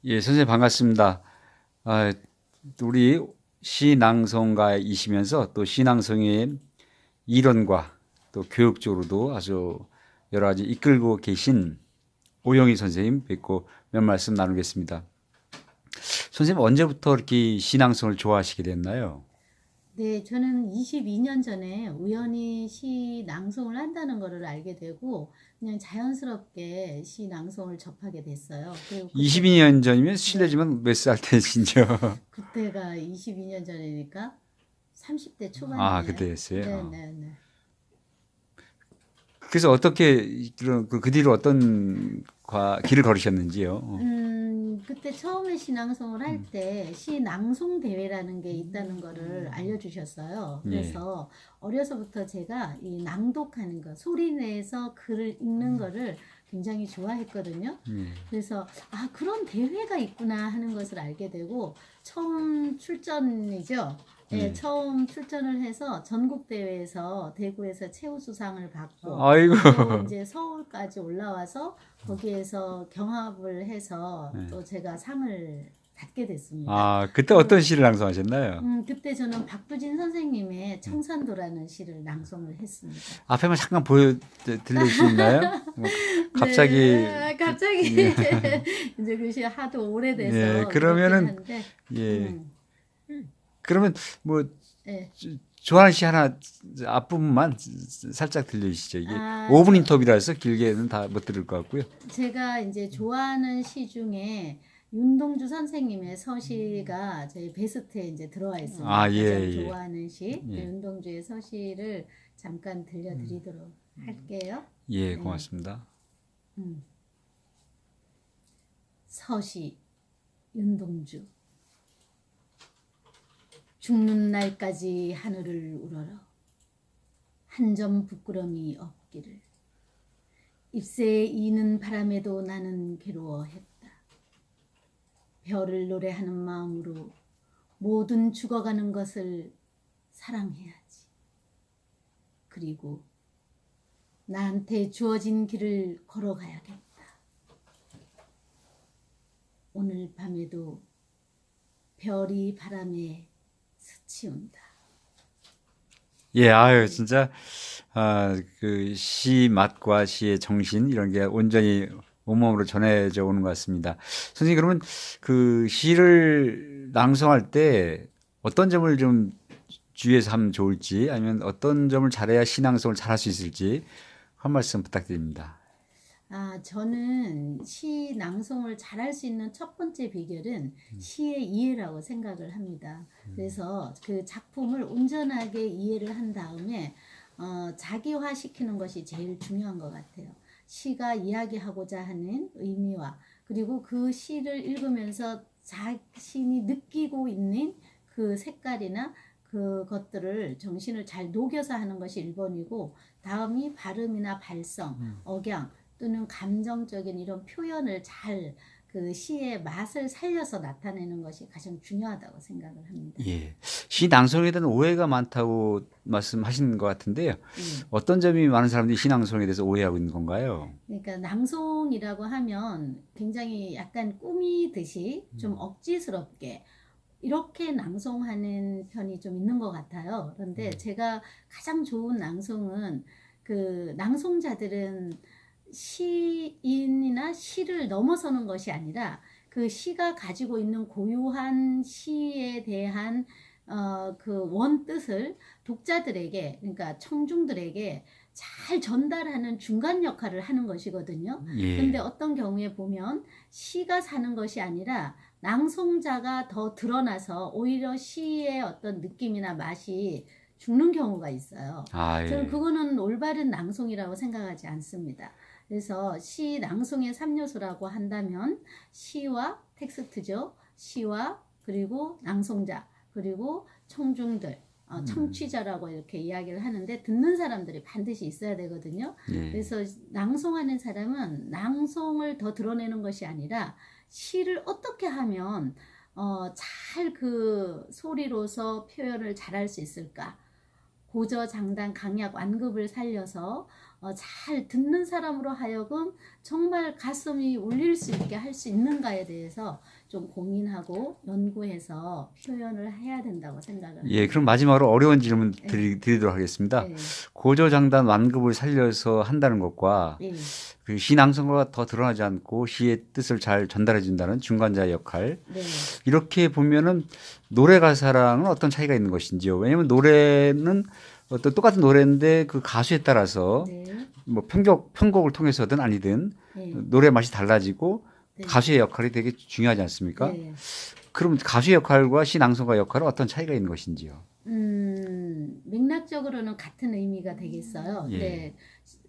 예, 선생님 반갑습니다. 아, 우리 시낭송가이시면서 또 시낭송의 이론과 또 교육적으로도 아주 여러 가지 이끌고 계신 오영희 선생님 뵙고 몇 말씀 나누겠습니다. 선생님 언제부터 이렇게 시낭송을 좋아하시게 됐나요? 네, 저는 22년 전에 우연히 시 낭송을 한다는 것을 알게 되고 그냥 자연스럽게 시 낭송을 접하게 됐어요. 그리고 그때 22년 전이면 네, 실례지만 몇 살 때신죠? 그때가 22년 전이니까 30대 아, 초반이네요. 그때였어요. 네, 네, 네. 그래서 어떻게 그 뒤로 어떤 길을 걸으셨는지요? 그때 처음에 시낭송을 할 때 시낭송 대회라는 게 있다는 거를 알려주셨어요. 예, 그래서 어려서부터 제가 이 낭독하는 거, 소리 내서 글을 읽는 거를 굉장히 좋아했거든요. 예. 그래서 아, 그런 대회가 있구나 하는 것을 알게 되고 처음 출전이죠. 예, 예. 처음 출전을 해서 전국 대회에서 대구에서 최우수상을 받고 아이고. 또 이제 서울까지 올라와서 거기에서 경합을 해서 예. 또 제가 상을 받게 됐습니다. 아, 그때 그리고 어떤 시를 낭송하셨나요? 그때 저는 박두진 선생님의 청산도라는 시를 낭송을 했습니다. 앞에만 잠깐 들려줄 수 있나요? 뭐, 갑자기, 네, 갑자기 예, 이제 그 시 하도 예, 오래돼서 그렇긴 그러면은, 한데, 예, 음, 그러면 뭐, 예. 좋아하는 시 하나 앞부분만 살짝 들려주시죠. 이게 아, 5분 인터뷰라서 길게는 다 못 들을 것 같고요. 제가 이제 좋아하는 시 중에 윤동주 선생님의 서시가 저희 베스트에 이제 들어와 있습니다. 아, 예, 가장 예, 좋아하는 시, 그 예, 윤동주의 서시를 잠깐 들려드리도록 할게요. 예, 네. 고맙습니다. 음. 서시, 윤동주. 죽는 날까지 하늘을 우러러 한 점 부끄럼이 없기를. 잎새에 이는 바람에도 나는 괴로워했다. 별을 노래하는 마음으로 모든 죽어가는 것을 사랑해야지. 그리고 나한테 주어진 길을 걸어가야겠다. 오늘 밤에도 별이 바람에 스치운다. 예, 아유, 진짜, 그 시 맛과 시의 정신 이런 게 온전히 온몸으로 전해져 오는 것 같습니다. 선생님, 그러면 그 시를 낭송할 때 어떤 점을 좀 주의해서 하면 좋을지 아니면 어떤 점을 잘해야 시 낭송을 잘할 수 있을지 한 말씀 부탁드립니다. 아, 저는 시 낭송을 잘할 수 있는 첫 번째 비결은 시의 이해라고 생각을 합니다. 그래서 그 작품을 온전하게 이해를 한 다음에 자기화 시키는 것이 제일 중요한 것 같아요. 시가 이야기하고자 하는 의미와 그리고 그 시를 읽으면서 자신이 느끼고 있는 그 색깔이나 그것들을 정신을 잘 녹여서 하는 것이 1번이고 다음이 발음이나 발성, 억양 또는 감정적인 이런 표현을 잘 그 시의 맛을 살려서 나타내는 것이 가장 중요하다고 생각을 합니다. 예. 시 낭송에 대한 오해가 많다고 말씀하신 것 같은데요. 예. 어떤 점이 많은 사람들이 시 낭송에 대해서 오해하고 있는 건가요? 그러니까 낭송이라고 하면 굉장히 약간 꾸미듯이 좀 억지스럽게 이렇게 낭송하는 편이 좀 있는 것 같아요. 그런데 제가 가장 좋은 낭송은 그 낭송자들은 시인이나 시를 넘어서는 것이 아니라 그 시가 가지고 있는 고유한 시에 대한 그 원뜻을 독자들에게 그러니까 청중들에게 잘 전달하는 중간 역할을 하는 것이거든요. 근데 예. 어떤 경우에 보면 시가 사는 것이 아니라 낭송자가 더 드러나서 오히려 시의 어떤 느낌이나 맛이 죽는 경우가 있어요. 아, 저는 예. 그거는 올바른 낭송이라고 생각하지 않습니다. 그래서 시 낭송의 3요소라고 한다면 시와 텍스트죠. 시와 그리고 낭송자 그리고 청중들 청취자라고 이렇게 이야기를 하는데 듣는 사람들이 반드시 있어야 되거든요. 예. 그래서 낭송하는 사람은 낭송을 더 드러내는 것이 아니라 시를 어떻게 하면 잘 그 소리로서 표현을 잘할 수 있을까? 고저 장단 강약 완급을 살려서 잘 듣는 사람으로 하여금 정말 가슴이 울릴 수 있게 할 수 있는가에 대해서 좀 고민하고 연구해서 표현을 해야 된다고 생각을 합니다. 예, 그럼 마지막으로 어려운 질문 네. 드리도록 하겠습니다. 네. 고조장단 완급을 살려서 한다는 것과 예. 그 시낭성과가 더 드러나지 않고 시의 뜻을 잘 전달해 준다는 중간자의 역할. 네. 이렇게 보면은 노래 가사랑은 어떤 차이가 있는 것인지요? 왜냐하면 노래는 어떤 똑같은 노래인데 그 가수에 따라서 네. 뭐 편곡을 통해서든 아니든 네. 노래 맛이 달라지고 네. 가수의 역할이 되게 중요하지 않습니까? 네. 그럼 가수의 역할과 시낭성가 역할은 어떤 차이가 있는 것인지요? 맥락적으로는 같은 의미가 되겠어요. 예. 네.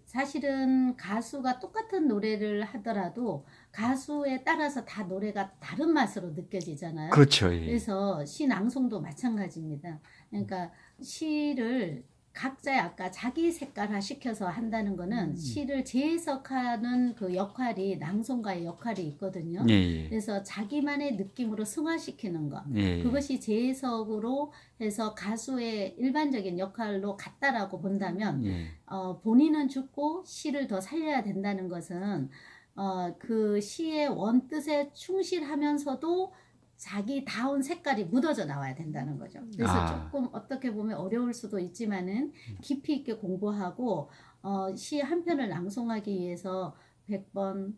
사실은 가수가 똑같은 노래를 하더라도 가수에 따라서 다 노래가 다른 맛으로 느껴지잖아요. 그렇죠. 예. 그래서 시 낭송도 마찬가지입니다. 그러니까 시를 각자의 아까 자기 색깔화 시켜서 한다는 거는 시를 재해석하는 그 역할이 낭송가의 역할이 있거든요. 예, 예. 그래서 자기만의 느낌으로 승화시키는 것. 예. 그것이 재해석으로 해서 가수의 일반적인 역할로 같다라고 본다면 예. 본인은 죽고 시를 더 살려야 된다는 것은 그 시의 원뜻에 충실하면서도 자기다운 색깔이 묻어져 나와야 된다는 거죠. 그래서 조금 어떻게 보면 어려울 수도 있지만은 깊이 있게 공부하고 시 한 편을 낭송하기 위해서 100번,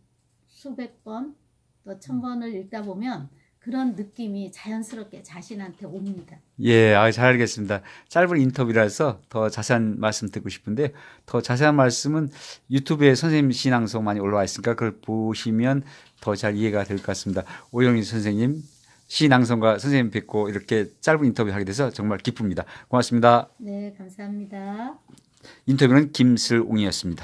수백 번, 또 1000번을 읽다 보면 그런 느낌이 자연스럽게 자신한테 옵니다. 예, 잘 알겠습니다. 짧은 인터뷰라서 더 자세한 말씀 듣고 싶은데 더 자세한 말씀은 유튜브에 선생님 시낭송 많이 올라와 있으니까 그걸 보시면 더 잘 이해가 될 것 같습니다. 오영희 선생님 시낭송가 선생님 뵙고 이렇게 짧은 인터뷰하게 돼서 정말 기쁩니다. 고맙습니다. 네, 감사합니다. 인터뷰는 김슬옹이었습니다.